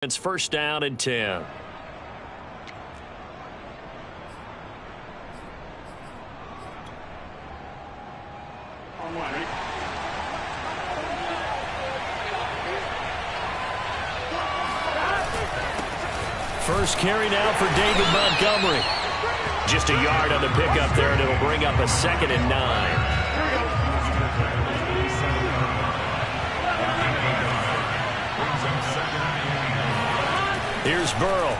It's first down and 10. First carry now for David Montgomery. Just a yard on the pickup there, and it'll bring up a 2nd and 9. Here's Burrow.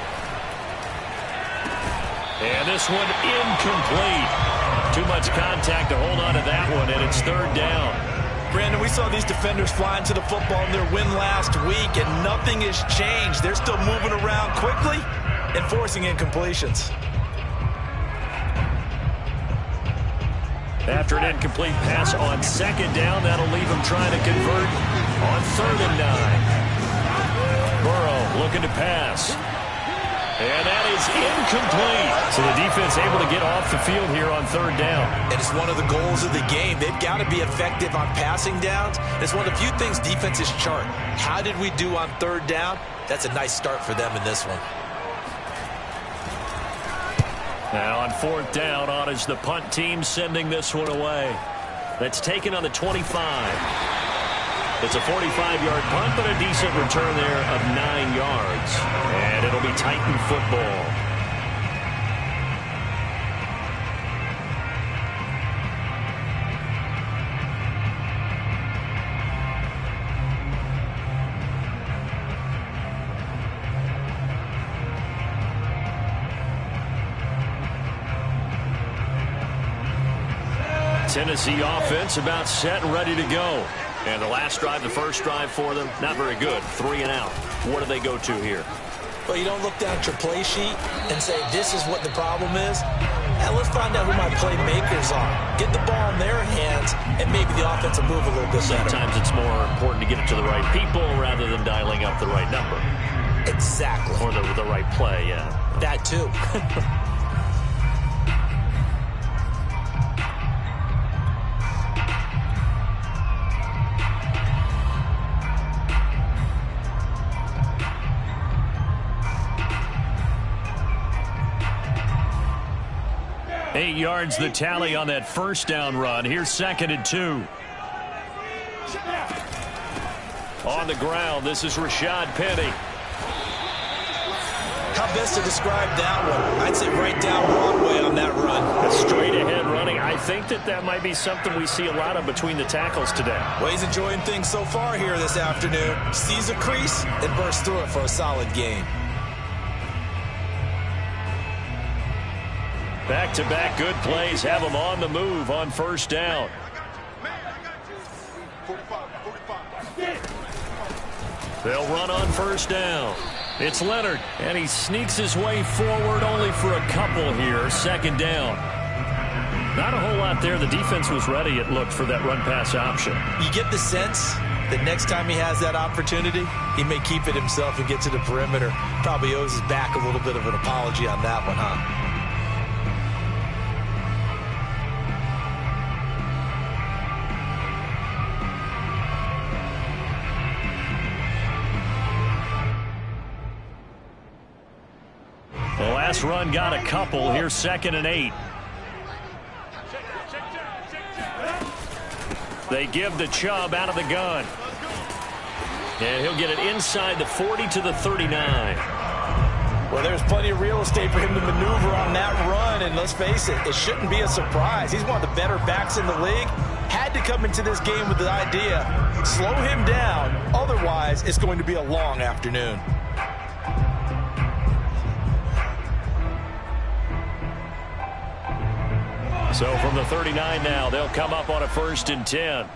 And this one incomplete. Too much contact to hold on to that one, and it's 3rd down. Brandon, we saw these defenders flying to the football in their win last week, and nothing has changed. They're still moving around quickly and forcing incompletions. After an incomplete pass on 2nd down, that'll leave them trying to convert on 3rd and 9. Burrow looking to pass. And that is incomplete. So the defense able to get off the field here on 3rd down. And it's one of the goals of the game. They've got to be effective on passing downs. It's one of the few things defenses chart. How did we do on 3rd down? That's a nice start for them in this one. Now on 4th down, on is the punt team sending this one away. That's taken on the 25. It's a 45-yard punt, but a decent return there of 9 yards. And it'll be Titan football. Tennessee offense about set and ready to go. And the last drive, the first drive for them, not very good. 3 and out. What do they go to here? Well, you don't look down at your play sheet and say, this is what the problem is. Now let's find out who my playmakers are. Get the ball in their hands, and maybe the offense will move a little bit better. Sometimes it's more important to get it to the right people rather than dialing up the right number. Exactly. Or the right play, yeah. That too. Eight yards the tally on that first down run. Here's 2nd and 2. On the ground, this is Rashad Penny. How best to describe that one? I'd say right down Broadway on that run. A straight ahead running. I think that might be something we see a lot of between the tackles today. Well, he's enjoying things so far here this afternoon. Sees a crease and bursts through it for a solid gain. Back-to-back good plays have them on the move on first down. They'll run on first down. It's Leonard, and he sneaks his way forward only for a couple here. 2nd down. Not a whole lot there. The defense was ready, it looked, for that run-pass option. You get the sense that next time he has that opportunity, he may keep it himself and get to the perimeter. Probably owes his back a little bit of an apology on that one, huh? The last run got a couple. Here's 2nd and 8. They give the Chubb out of the gun. And he'll get it inside the 40 to the 39. Well, there's plenty of real estate for him to maneuver on that run. And let's face it, it shouldn't be a surprise. He's one of the better backs in the league. Had to come into this game with the idea, slow him down. Otherwise, it's going to be a long afternoon. So from the 39 now, they'll come up on a 1st and 10.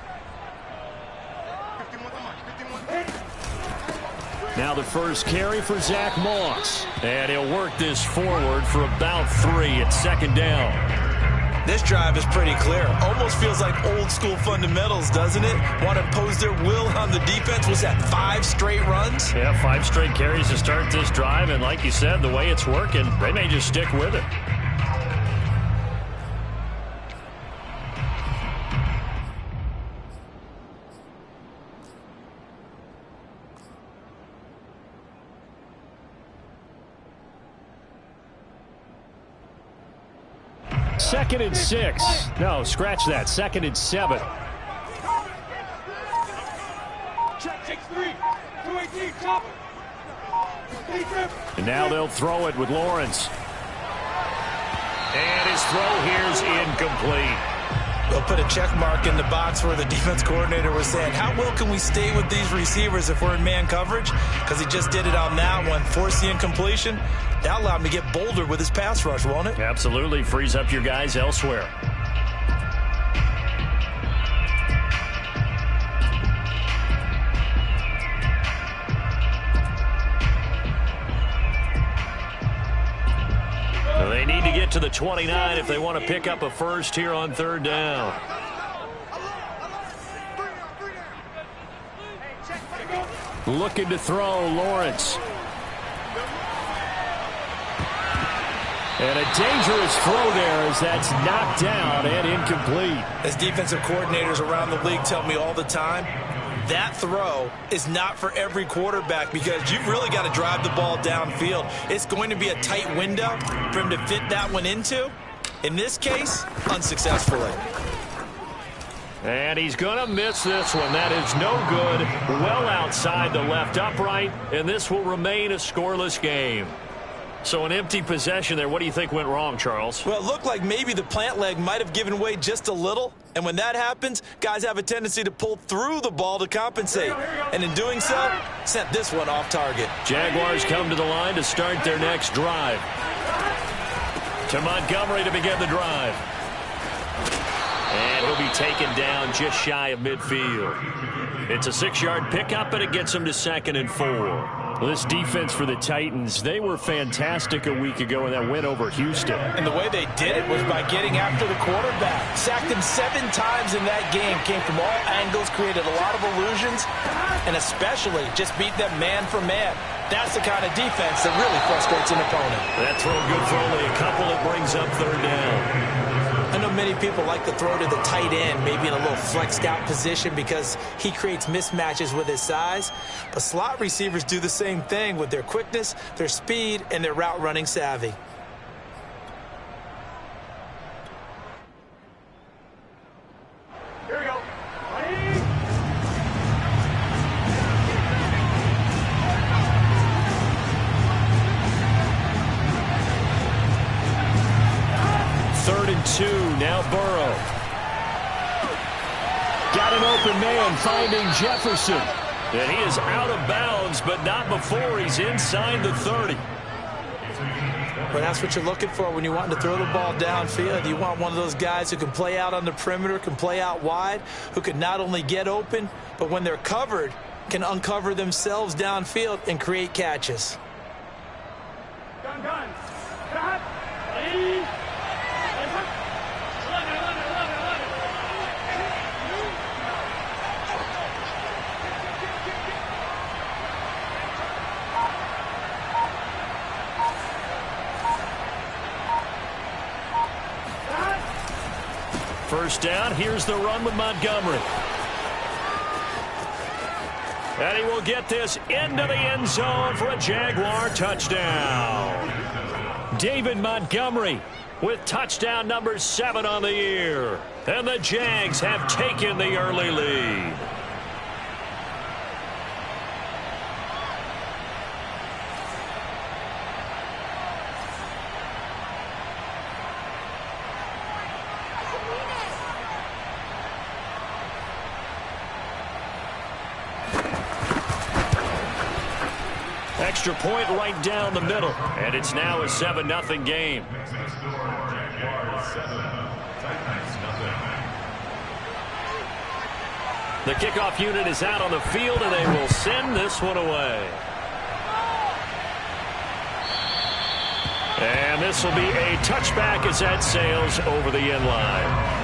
Now the first carry for Zach Moss. And he'll work this forward for about 3 at 2nd down. This drive is pretty clear. Almost feels like old school fundamentals, doesn't it? Want to impose their will on the defense. Was that 5 straight runs? Yeah, 5 straight carries to start this drive. And like you said, the way it's working, they may just stick with it. 2nd and 6. No, scratch that. 2nd and 7. And now they'll throw it with Lawrence. And his throw here's incomplete. They'll put a check mark in the box where the defense coordinator was saying, how well can we stay with these receivers if we're in man coverage? Because he just did it on that one, forced the incompletion. That allowed him to get bolder with his pass rush, won't it? Absolutely. Frees up your guys elsewhere. They need to get to the 29 if they want to pick up a first here on 3rd down. Looking to throw, Lawrence. And a dangerous throw there as that's knocked down and incomplete. As defensive coordinators around the league tell me all the time, that throw is not for every quarterback because you've really got to drive the ball downfield. It's going to be a tight window for him to fit that one into. In this case, unsuccessfully. And he's going to miss this one. That is no good. Well outside the left upright, and this will remain a scoreless game. So an empty possession there. What do you think went wrong, Charles? Well, it looked like maybe the plant leg might have given way just a little. And when that happens, guys have a tendency to pull through the ball to compensate. And in doing so, sent this one off target. Jaguars come to the line to start their next drive. To Montgomery to begin the drive. And he'll be taken down just shy of midfield. It's a 6-yard pickup, and it gets him to 2nd and 4. Well, this defense for the Titans, they were fantastic a week ago in that win over Houston. And the way they did it was by getting after the quarterback. Sacked him 7 times in that game. Came from all angles, created a lot of illusions, and especially just beat them man for man. That's the kind of defense that really frustrates an opponent. That throw good for only a couple. It brings up 3rd down. I know many people like to throw to the tight end, maybe in a little flexed out position because he creates mismatches with his size. But slot receivers do the same thing with their quickness, their speed, and their route running savvy. Here we go. Third and 2, now Burrow. Got an open man, finding Jefferson. And he is out of bounds, but not before he's inside the 30. Well, that's what you're looking for when you want to throw the ball downfield. You want one of those guys who can play out on the perimeter, can play out wide, who can not only get open, but when they're covered, can uncover themselves downfield and create catches. First down, here's the run with Montgomery. And he will get this into the end zone for a Jaguar touchdown. David Montgomery with touchdown number 7 on the year. And the Jags have taken the early lead. Extra point right down the middle. And it's now a 7-0 game. The kickoff unit is out on the field, and they will send this one away. And this will be a touchback as that sails over the end line.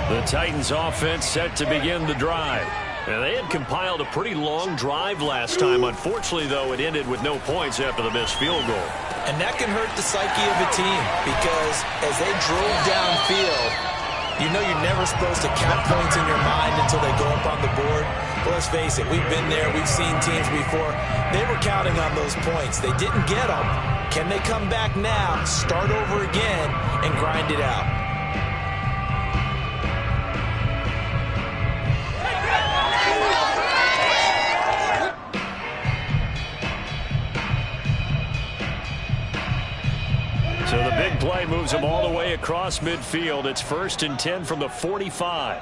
The Titans offense set to begin the drive. And they had compiled a pretty long drive last time. Unfortunately, though, it ended with no points after the missed field goal. And that can hurt the psyche of a team because as they drove downfield, you know you're never supposed to count points in your mind until they go up on the board. But let's face it, we've been there. We've seen teams before. They were counting on those points. They didn't get them. Can they come back now, start over again, and grind it out? So the big play moves them all the way across midfield. It's 1st and 10 from the 45.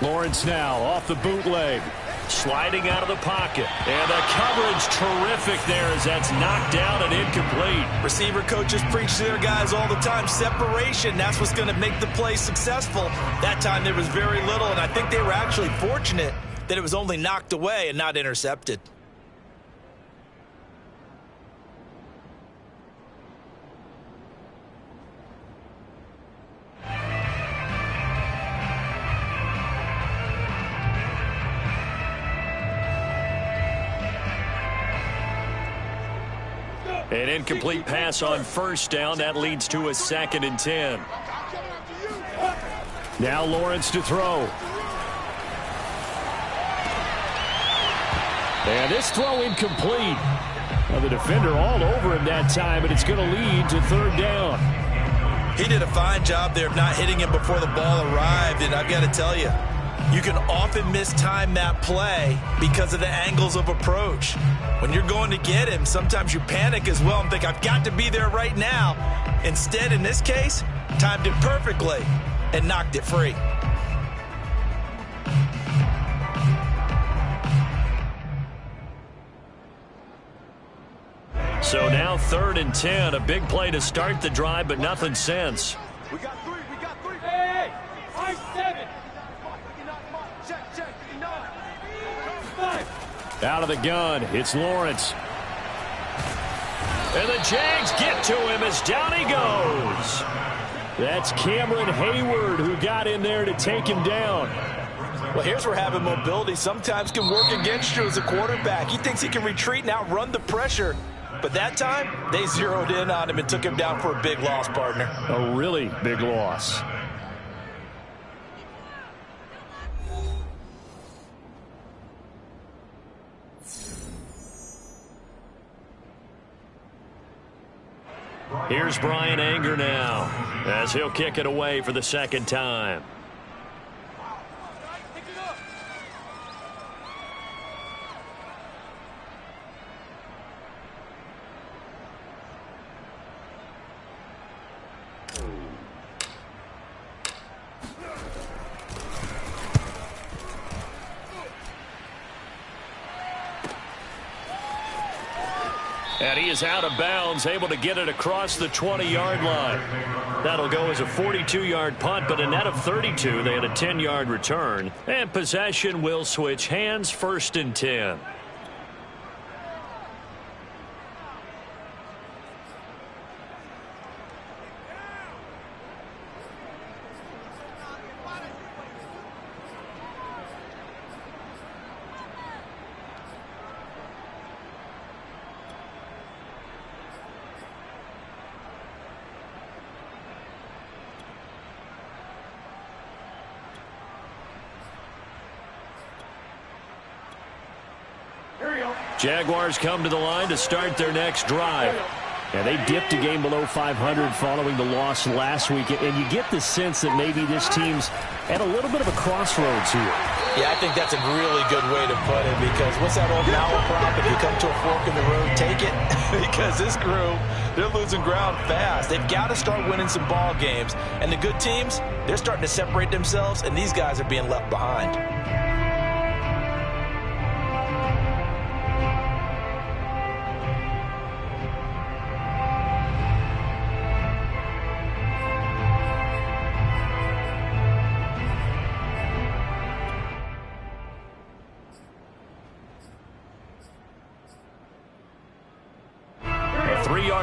Lawrence now off the bootleg. Sliding out of the pocket. And the coverage terrific there as that's knocked down and incomplete. Receiver coaches preach to their guys all the time. Separation, that's what's going to make the play successful. That time there was very little, and I think they were actually fortunate that it was only knocked away and not intercepted. An incomplete pass on 1st down. That leads to a 2nd and 10. Now Lawrence to throw. And this throw incomplete. Well, the defender all over him that time, but it's going to lead to 3rd down. He did a fine job there of not hitting him before the ball arrived, and I've got to tell you, you can often mistime that play because of the angles of approach. When you're going to get him, sometimes you panic as well and think, I've got to be there right now. Instead, in this case, timed it perfectly and knocked it free. So now 3rd and 10. A big play to start the drive, but nothing since. We got three. Hey, 5-7. Check. 9. Out of the gun, it's Lawrence. And the Jags get to him as down he goes. That's Cameron Hayward who got in there to take him down. Well, here's where having mobility sometimes can work against you as a quarterback. He thinks he can retreat and outrun the pressure. But that time, they zeroed in on him and took him down for a big loss, partner. A really big loss. Here's Brian Anger now as he'll kick it away for the 2nd time. And he is out of bounds, able to get it across the 20-yard line. That'll go as a 42-yard punt, but a net of 32. They had a 10-yard return. And possession will switch hands, 1st and 10. Jaguars come to the line to start their next drive. And they dipped a game below 500 following the loss last week. And you get the sense that maybe this team's at a little bit of a crossroads here. Yeah, I think that's a really good way to put it because what's that old malaprop? If you come to a fork in the road, take it. Because this crew, they're losing ground fast. They've got to start winning some ball games. And the good teams, they're starting to separate themselves, and these guys are being left behind.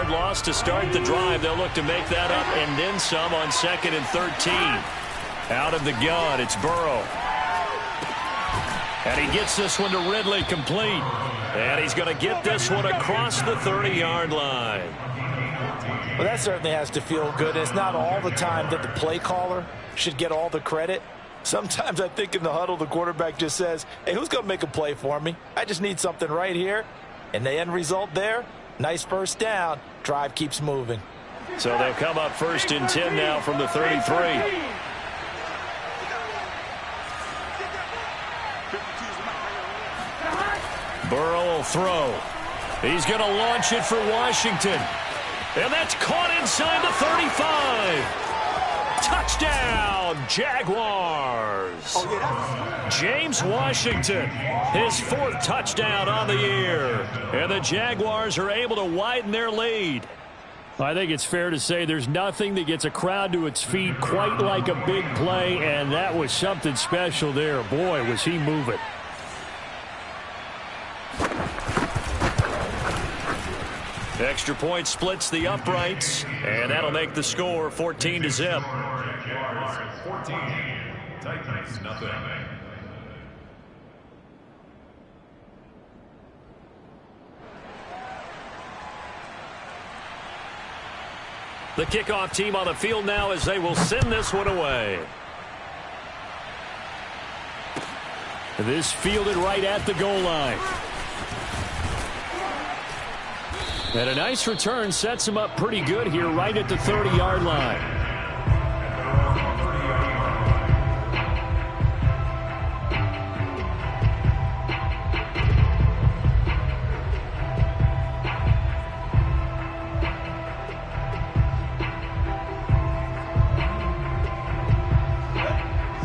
Loss to start the drive. They'll look to make that up and then some on 2nd and 13. Out of the gun, it's Burrow. And he gets this one to Ridley, complete. And he's going to get this one across the 30-yard line. Well, that certainly has to feel good. It's not all the time that the play caller should get all the credit. Sometimes I think in the huddle, the quarterback just says, hey, who's going to make a play for me? I just need something right here. And the end result there, nice first down. Drive keeps moving. So they'll come up 1st and 10 now from the 33. Burrow will throw. He's going to launch it for Washington. And that's caught inside the 35. Touchdown, Jaguars. James Washington, his 4th touchdown on the year. And the Jaguars are able to widen their lead. I think it's fair to say there's nothing that gets a crowd to its feet quite like a big play, and that was something special there. Boy, was he moving. Extra point splits the uprights, and that'll make the score 14-0. Jaguars 14, Titans nothing. The kickoff team on the field now as they will send this one away. This fielded right at the goal line. And a nice return sets him up pretty good here right at the 30-yard line.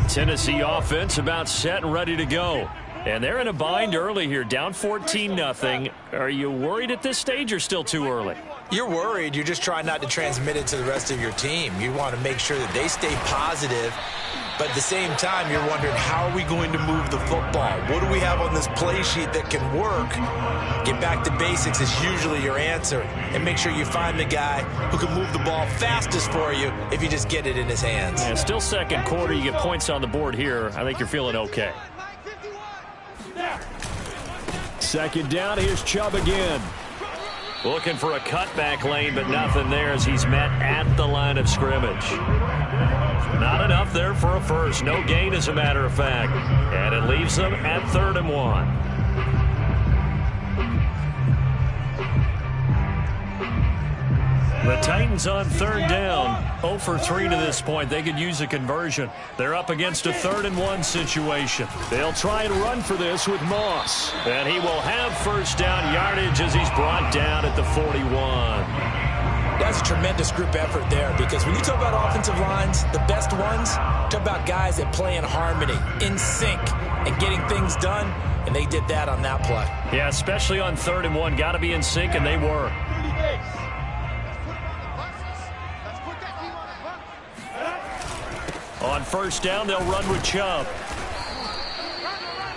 Tennessee offense about set and ready to go. And they're in a bind early here, down 14-0. Are you worried at this stage or still too early? You're worried. You're just trying not to transmit it to the rest of your team. You want to make sure that they stay positive. But at the same time, you're wondering, how are we going to move the football? What do we have on this play sheet that can work? Get back to basics is usually your answer. And make sure you find the guy who can move the ball fastest for you if you just get it in his hands. And still second quarter, you get points on the board here. I think you're feeling okay. Second down, here's Chubb again. Looking for a cutback lane, but nothing there as he's met at the line of scrimmage. Not enough there for a first. No gain, as a matter of fact. And it leaves them at 3rd and 1. The Titans on 3rd down, 0 for 3 to this point. They could use a conversion. They're up against a 3rd and 1 situation. They'll try and run for this with Moss. And he will have 1st down yardage as he's brought down at the 41. That's a tremendous group effort there, because when you talk about offensive lines, the best ones, talk about guys that play in harmony, in sync, and getting things done, and they did that on that play. Yeah, especially on 3rd and 1. Got to be in sync, and they were. On 1st down, they'll run with Chubb.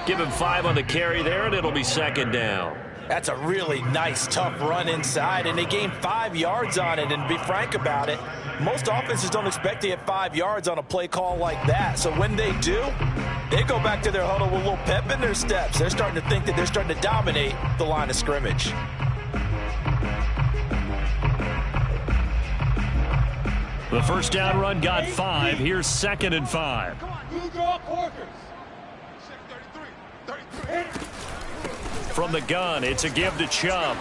Give him 5 on the carry there, and it'll be 2nd down. That's a really nice, tough run inside, and they gained 5 yards on it. And to be frank about it, most offenses don't expect to get 5 yards on a play call like that. So when they do, they go back to their huddle with a little pep in their steps. They're starting to think that they're starting to dominate the line of scrimmage. The 1st down run got 5. Here's 2nd and 5. Come on, you draw corkers. 33. From the gun, it's a give to Chubb.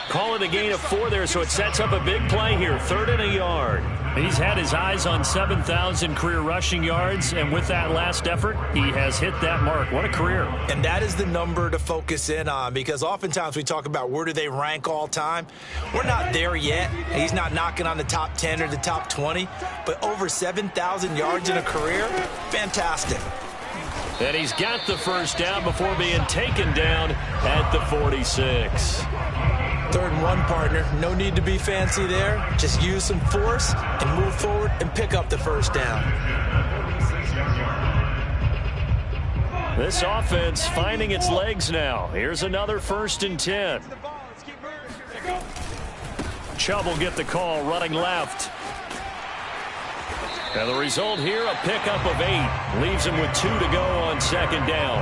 Call it a gain of 4 there, so it sets up a big play here. 3rd and a yard. He's had his eyes on 7,000 career rushing yards, and with that last effort, he has hit that mark. What a career. And that is the number to focus in on, because oftentimes we talk about where do they rank all time. We're not there yet. He's not knocking on the top 10 or the top 20, but over 7,000 yards in a career, fantastic. And he's got the 1st down before being taken down at the 46. 3rd and 1, partner. No need to be fancy there. Just use some force and move forward and pick up the 1st down. This offense finding its legs now. Here's another 1st and 10. Chubb will get the call running left. And the result here, a pickup of 8. Leaves him with 2 to go on second down.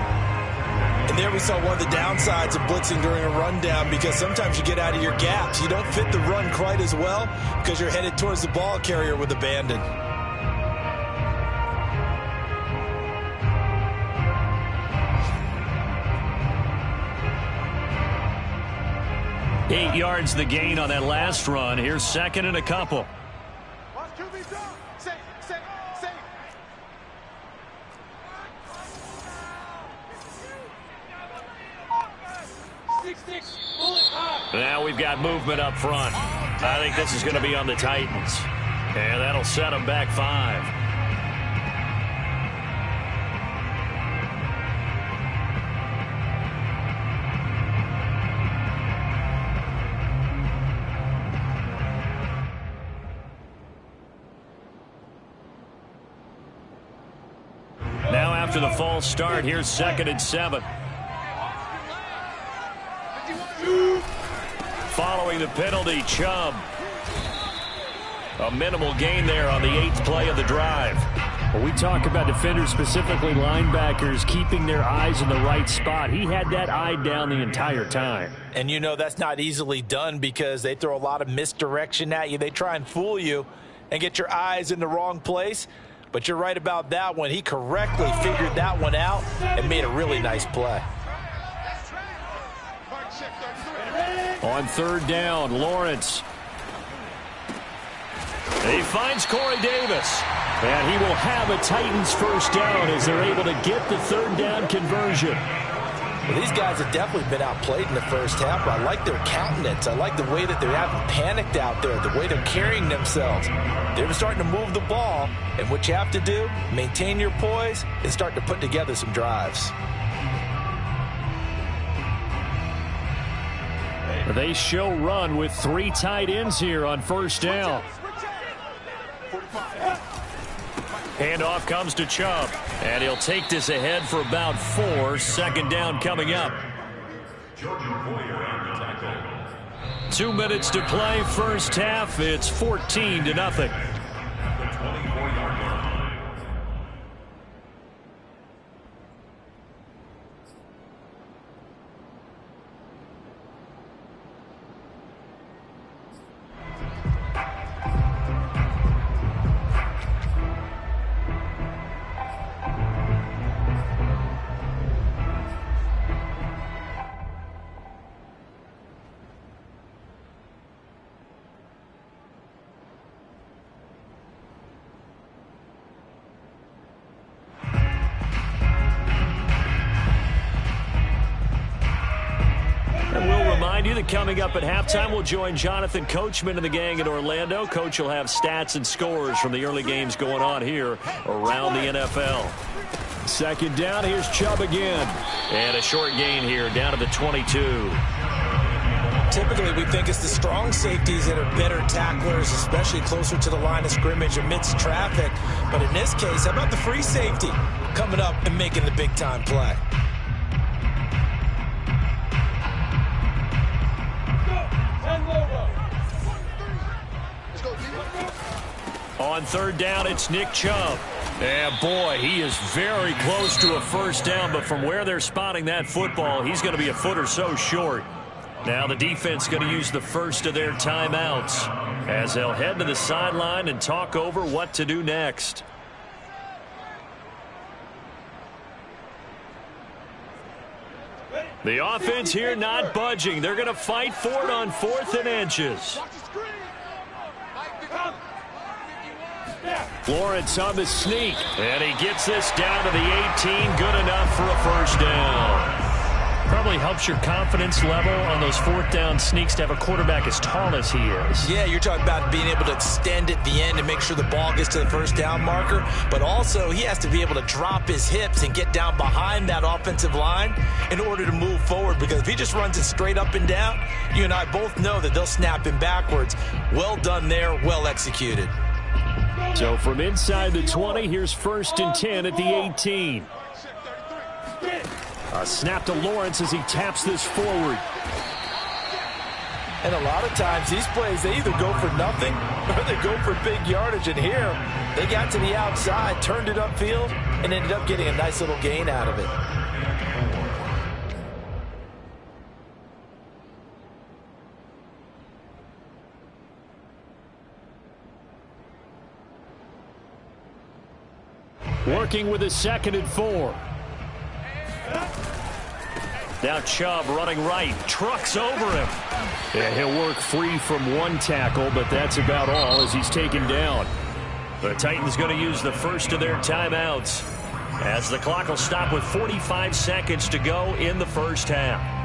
And there we saw one of the downsides of blitzing during a rundown, because sometimes you get out of your gaps. You don't fit the run quite as well because you're headed towards the ball carrier with abandon. Eight yards the gain on that last run. Here's second and a couple. Now we've got movement up front. I think this is going to be on the Titans. And that'll set them back 5. Now after the false start, here's second and 7. Following the penalty, Chubb. A minimal gain there on the 8th play of the drive. Well, we talk about defenders, specifically linebackers, keeping their eyes in the right spot. He had that eye down the entire time. And you know that's not easily done because they throw a lot of misdirection at you. They try and fool you and get your eyes in the wrong place. But you're right about that one. He correctly figured that one out and made a really nice play. On third down, Lawrence. He finds Corey Davis. And he will have a Titans first down as they're able to get the third down conversion. Well, these guys have definitely been outplayed in the first half, but I like their countenance. I like the way that they haven't panicked out there, the way they're carrying themselves. They're starting to move the ball, and what you have to do, maintain your poise and start to put together some drives. They show run with 3 tight ends here on first down. Handoff comes to Chubb, and he'll take this ahead for about 4. Second down coming up. 2 minutes to play, first half. It's 14-0. Coming up at halftime, we'll join Jonathan Coachman and the gang in Orlando. Coach will have stats and scores from the early games going on here around the NFL. Second down, here's Chubb again. And a short gain here down to the 22. Typically, we think it's the strong safeties that are better tacklers, especially closer to the line of scrimmage amidst traffic. But in this case, how about the free safety coming up and making the big-time play? On third down, it's Nick Chubb. And boy, he is very close to a first down, but from where they're spotting that football, he's going to be a foot or so short. Now the defense going to use the first of their timeouts as they'll head to the sideline and talk over what to do next. The offense here not budging. They're going to fight for it on 4th and inches. Lawrence on the sneak, and he gets this down to the 18. Good enough for a first down. Probably helps your confidence level on those 4th down sneaks to have a quarterback as tall as he is. Yeah, you're talking about being able to extend at the end and make sure the ball gets to the first down marker. But also, he has to be able to drop his hips and get down behind that offensive line in order to move forward. Because if he just runs it straight up and down, you and I both know that they'll snap him backwards. Well done there, well executed. So from inside the 20, here's 1st and 10 at the 18. A snap to Lawrence as he taps this forward. And a lot of times these plays, they either go for nothing or they go for big yardage. And here, they got to the outside, turned it upfield, and ended up getting a nice little gain out of it. Working with a 2nd and 4. Now Chubb running right, trucks over him. Yeah, he'll work free from one tackle, but that's about all as he's taken down. The Titans going to use the first of their timeouts as the clock will stop with 45 seconds to go in the first half.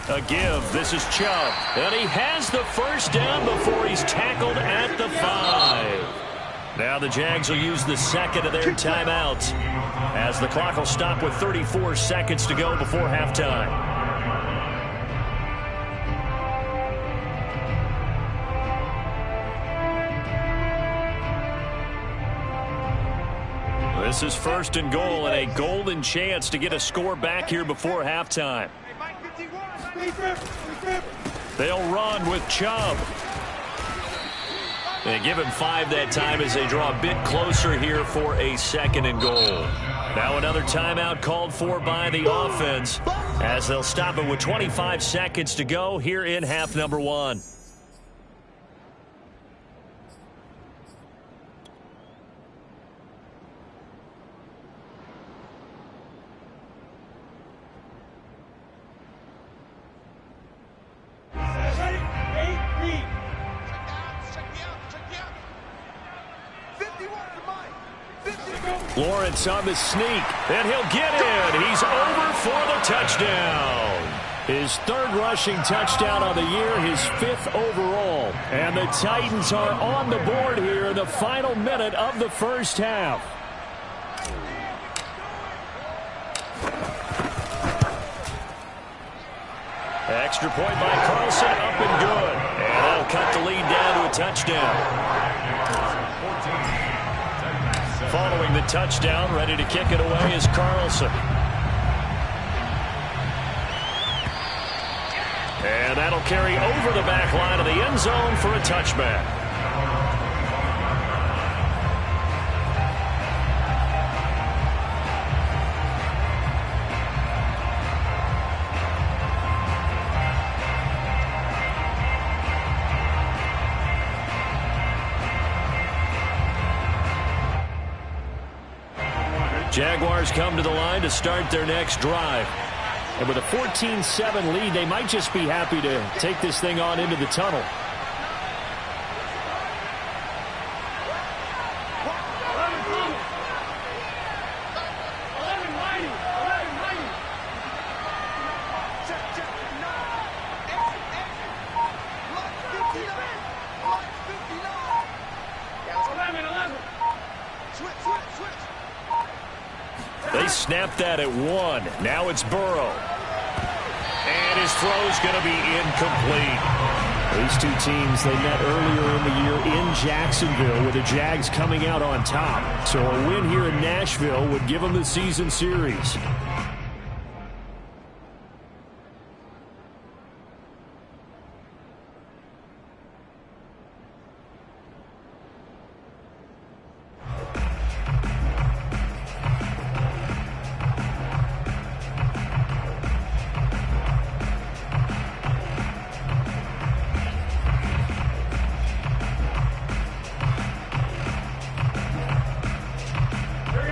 A give. This is Chubb. And he has the first down before he's tackled at the 5. Now the Jags will use the second of their timeouts as the clock will stop with 34 seconds to go before halftime. This is 1st and goal and a golden chance to get a score back here before halftime. They'll run with Chubb. They give him 5 that time as they draw a bit closer here for a 2nd and goal. Now another timeout called for by the offense as they'll stop it with 25 seconds to go here in half number 1. Lawrence on the sneak, and he'll get in. He's over for the touchdown. His 3rd rushing touchdown of the year, his 5th overall. And the Titans are on the board here in the final minute of the first half. Extra point by Carlson, up and good. And that'll cut the lead down to a touchdown. Following the touchdown, ready to kick it away is Carlson. And that'll carry over the back line of the end zone for a touchback. Jaguars come to the line to start their next drive. And with a 14-7 lead, they might just be happy to take this thing on into the tunnel. They snapped that at 1. Now it's Burrow. And his throw's going to be incomplete. These two teams, they met earlier in the year in Jacksonville with the Jags coming out on top. So a win here in Nashville would give them the season series.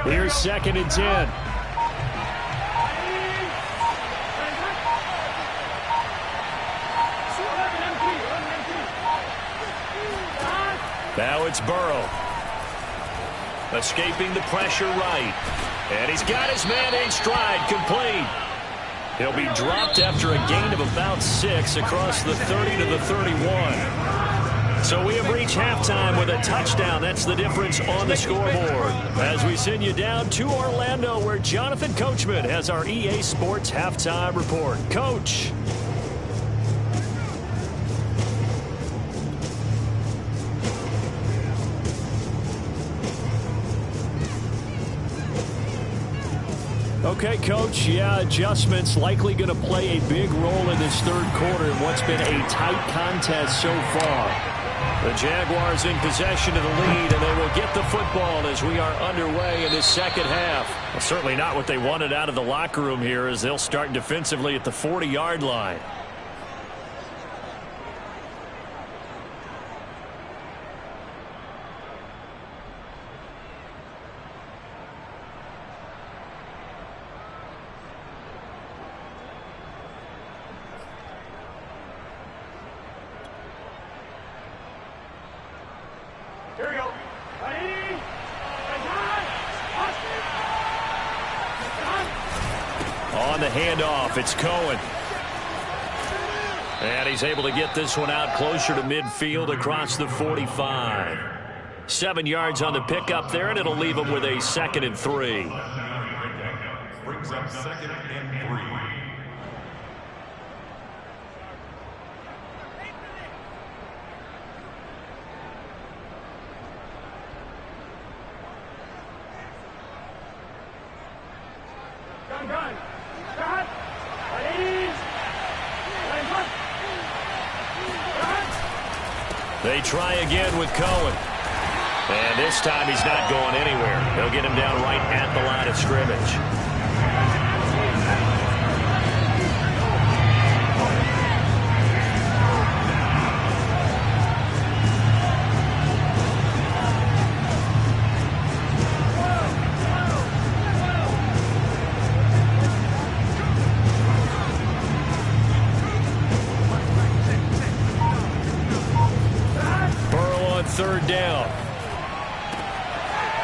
Here's 2nd and 10. Now it's Burrow. Escaping the pressure right. And he's got his man in stride, complete. He'll be dropped after a gain of about 6 across the 30 to the 31. So we have reached halftime with a touchdown. That's the difference on the scoreboard. As we send you down to Orlando, where Jonathan Coachman has our EA Sports halftime report. Coach. Okay, Coach, yeah, adjustments likely going to play a big role in this third quarter in what's been a tight contest so far. The Jaguars in possession of the lead, and they will get the football as we are underway in this second half. Well, certainly not what they wanted out of the locker room here, as they'll start defensively at the 40-yard line. Here we go. Ready? On the handoff, it's Cohen. And he's able to get this one out closer to midfield across the 45. 7 yards on the pickup there, and it'll leave him with a 2nd and 3. Brings up 2nd and 3. They try again with Cohen. And this time he's not going anywhere. They'll get him down right at the line of scrimmage. Third down.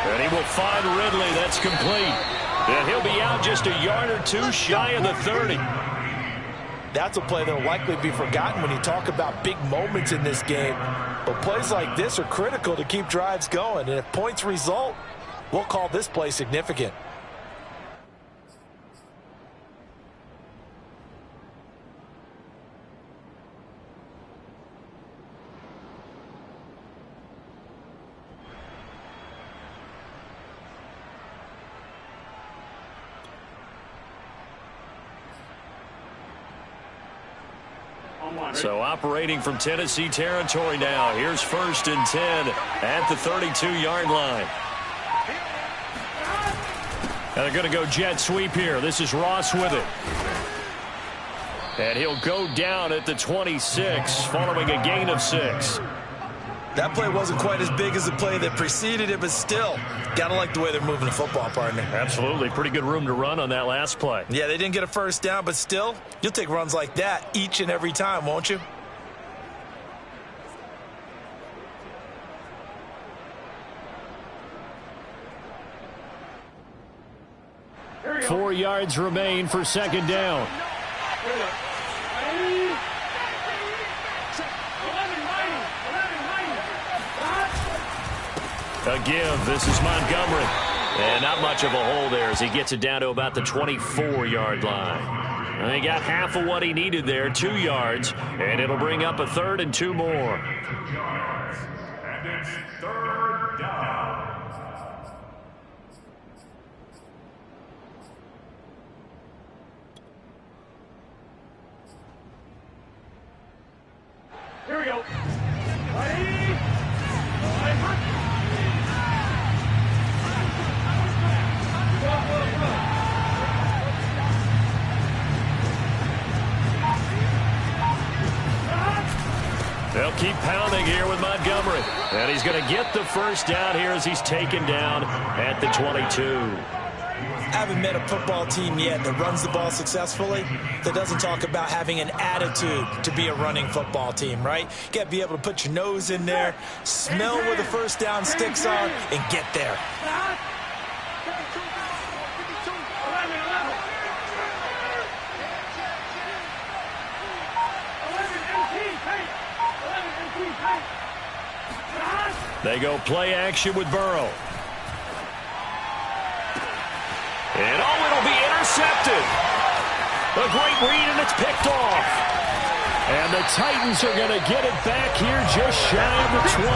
And he will find Ridley. That's complete. And he'll be out just a yard or 2 shy of the 30. That's a play that will likely be forgotten when you talk about big moments in this game. But plays like this are critical to keep drives going. And if points result, we'll call this play significant. So operating from Tennessee territory now. Here's 1st and 10 at the 32-yard line. And they're going to go jet sweep here. This is Ross with it. And he'll go down at the 26 following a gain of 6. That play wasn't quite as big as the play that preceded it, but still, gotta like the way they're moving the football, partner. Absolutely. Pretty good room to run on that last play. Yeah, they didn't get a first down, but still, you'll take runs like that each and every time, won't you? Here 4 yards remain for 2nd down. A give. This is Montgomery. And not much of a hole there as he gets it down to about the 24-yard line. And he got half of what he needed there, 2 yards, and it'll bring up a 3rd and 2 more. 2 yards, and it's 3rd down. Here we go. Ready? They'll keep pounding here with Montgomery. And he's going to get the first down here as he's taken down at the 22. Haven't met a football team yet that runs the ball successfully, that doesn't talk about having an attitude to be a running football team, right? You got to be able to put your nose in there, smell where the first down sticks are, and get there. They go play action with Burrow. And it'll be intercepted. A great read, and it's picked off. And the Titans are going to get it back here just shy of the 20.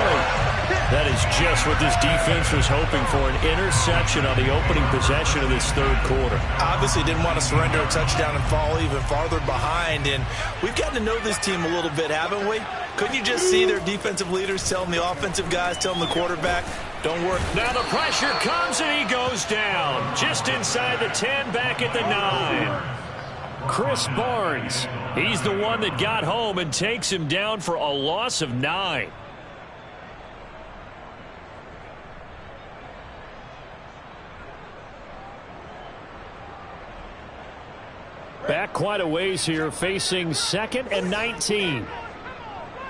That is just what this defense was hoping for, an interception on the opening possession of this third quarter. Obviously didn't want to surrender a touchdown and fall even farther behind. And we've gotten to know this team a little bit, haven't we? Couldn't you just see their defensive leaders telling the offensive guys, telling the quarterback, don't worry. Now the pressure comes, and he goes down. Just inside the 10, back at the 9. Chris Barnes, he's the one that got home and takes him down for a loss of 9. Back quite a ways here, facing 2nd and 19.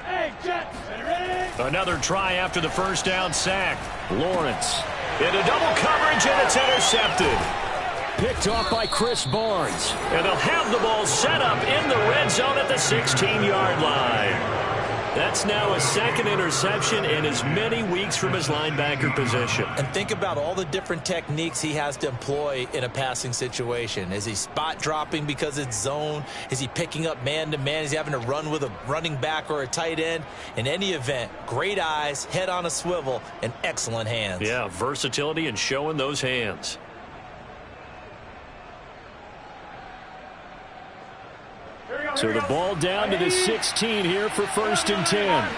Hey, Jets, ready? Another try after the first down sack. Lawrence into double coverage, and it's intercepted. Picked off by Chris Barnes. And they'll have the ball set up in the red zone at the 16-yard line. That's now a second interception in as many weeks from his linebacker position. And think about all the different techniques he has to employ in a passing situation. Is he spot dropping because it's zone? Is he picking up man-to-man? Is he having to run with a running back or a tight end? In any event, great eyes, head on a swivel, and excellent hands. Yeah, versatility and showing those hands. So the ball down to the 16 here for 1st and 10.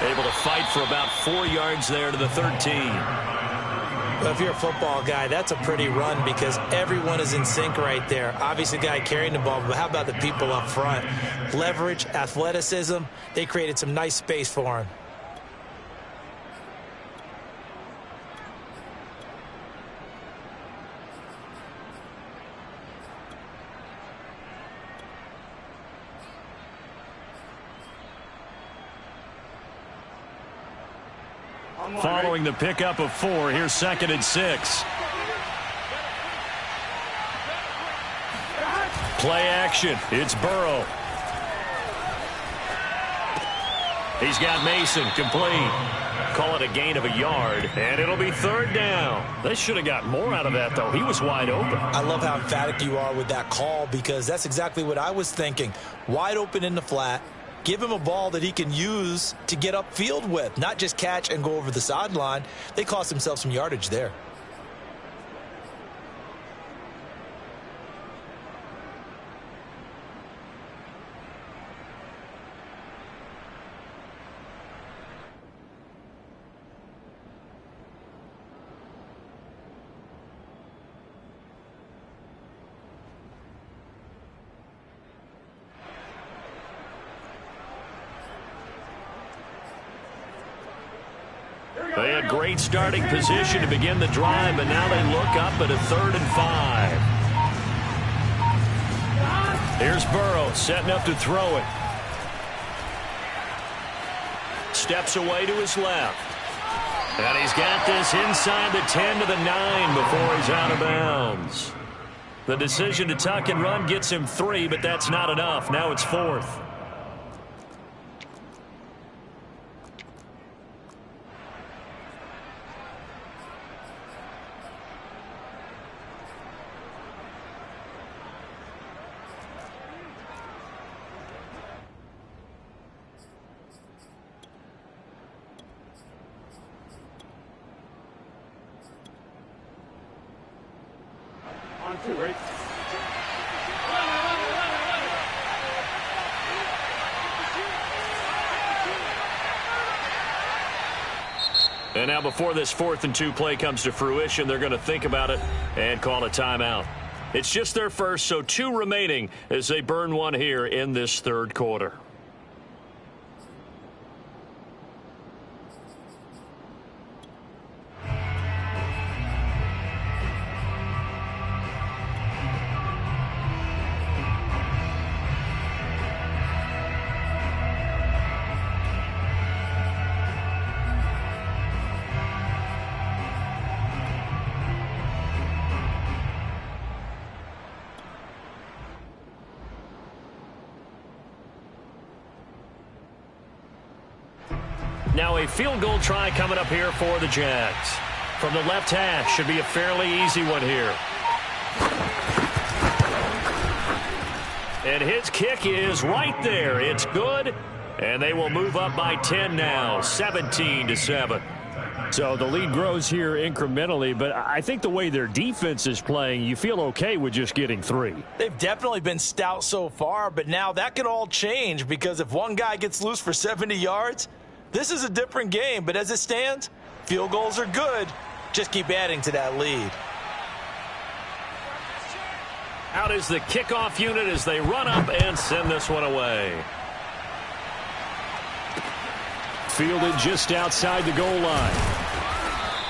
Able to fight for about 4 yards there to the 13. Well, if you're a football guy, that's a pretty run because everyone is in sync right there. Obviously, the guy carrying the ball, but how about the people up front? Leverage, athleticism, they created some nice space for him. Following the pickup of 4, here's 2nd and 6. Play action. It's Burrow. He's got Mason complete. Call it a gain of a yard, and it'll be 3rd down. They should have got more out of that, though. He was wide open. I love how emphatic you are with that call because that's exactly what I was thinking. Wide open in the flat. Give him a ball that he can use to get upfield with, not just catch and go over the sideline. They cost themselves some yardage there. They had great starting position to begin the drive, but now they look up at a 3rd and 5. Here's Burrow setting up to throw it. Steps away to his left. And he's got this inside the 10 to the 9 before he's out of bounds. The decision to tuck and run gets him 3, but that's not enough. Now it's 4th. And now before this 4th and 2 play comes to fruition, they're going to think about it and call a timeout. It's just their first, so 2 remaining as they burn one here in this 3rd quarter. Now a field goal try coming up here for the Jags. From the left hash, should be a fairly easy one here. And his kick is right there. It's good. And they will move up by 10 now, 17-7. So the lead grows here incrementally, but I think the way their defense is playing, you feel okay with just getting 3. They've definitely been stout so far, but now that can all change because if one guy gets loose for 70 yards, this is a different game. But as it stands, field goals are good. Just keep adding to that lead. Out is the kickoff unit as they run up and send this one away. Fielded just outside the goal line.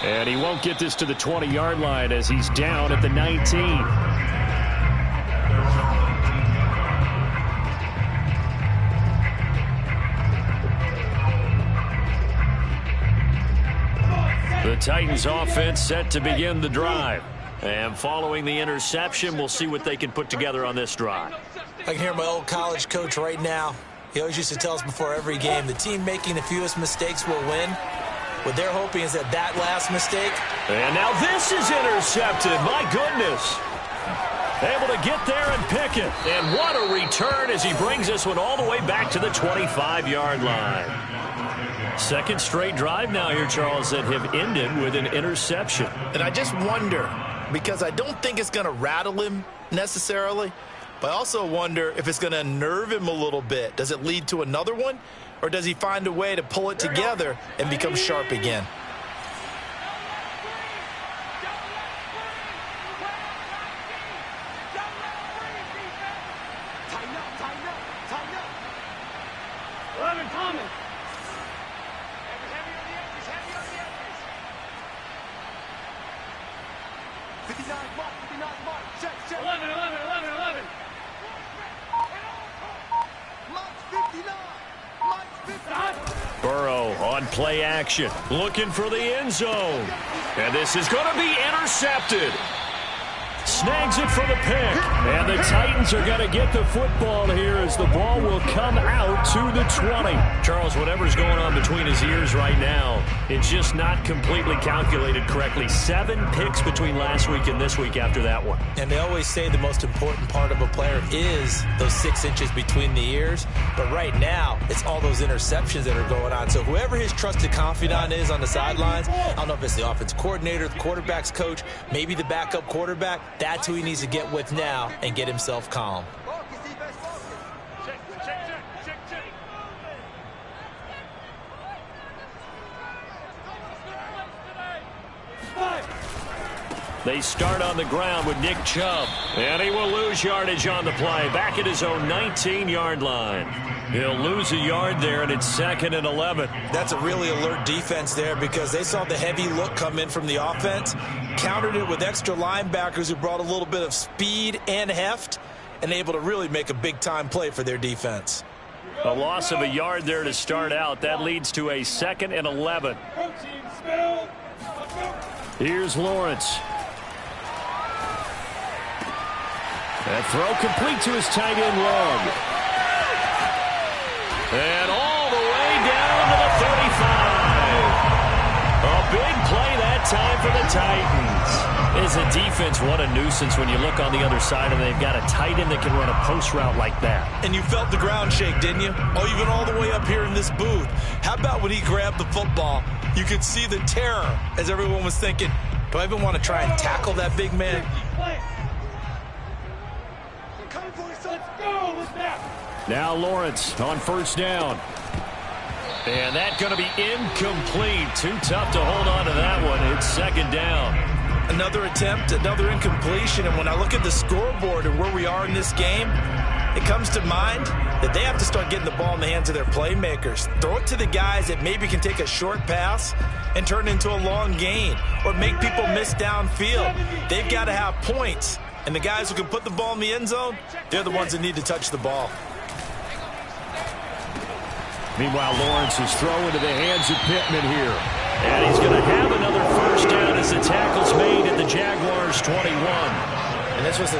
And he won't get this to the 20-yard line as he's down at the 19. The Titans offense set to begin the drive. And following the interception, we'll see what they can put together on this drive. I can hear my old college coach right now. He always used to tell us before every game, the team making the fewest mistakes will win. What they're hoping is that last mistake. And now this is intercepted. My goodness. Able to get there and pick it. And what a return as he brings this one all the way back to the 25-yard line. Second straight drive now here, Charles, that have ended with an interception. And I just wonder, because I don't think it's going to rattle him necessarily, but I also wonder if it's going to unnerve him a little bit. Does it lead to another one? Or does he find a way to pull it together and become sharp again? Burrow on play action, looking for the end zone. And this is going to be intercepted. Snags it for the pick. And the Titans are going to get the football here as the ball will come out to the 20. Charles, whatever's going on between his ears right now, it's just not completely calculated correctly. 7 picks between last week and this week after that one. And they always say the most important part of a player is those 6 inches between the ears. But right now, it's all those interceptions that are going on. So whoever his trusted confidant is on the sidelines, I don't know if it's the offense coordinator, the quarterback's coach, maybe the backup quarterback, that's who he needs to get with now and get himself calm. They start on the ground with Nick Chubb. And he will lose yardage on the play. Back at his own 19-yard line. He'll lose a yard there, and it's 2nd and 11. That's a really alert defense there because they saw the heavy look come in from the offense, countered it with extra linebackers who brought a little bit of speed and heft, and able to really make a big-time play for their defense. A loss of a yard there to start out. That leads to a 2nd and 11. Here's Lawrence. That throw complete to his tight end Long. And all the way down to the 35. A big play that time for the Titans. As a defense, what a nuisance when you look on the other side and they've got a tight end that can run a post route like that. And you felt the ground shake, didn't you? Oh, even all the way up here in this booth. How about when he grabbed the football? You could see the terror as everyone was thinking, do I even want to try and tackle that big man? Now Lawrence on first down. And that's going to be incomplete. Too tough to hold on to that one. It's 2nd down. Another attempt, another incompletion. And when I look at the scoreboard and where we are in this game, it comes to mind that they have to start getting the ball in the hands of their playmakers. Throw it to the guys that maybe can take a short pass and turn it into a long gain or make people miss downfield. They've got to have points. And the guys who can put the ball in the end zone, they're the ones that need to touch the ball. Meanwhile, Lawrence is thrown into the hands of Pittman here. And he's going to have another first down as the tackle's made at the Jaguars' 21. And this was a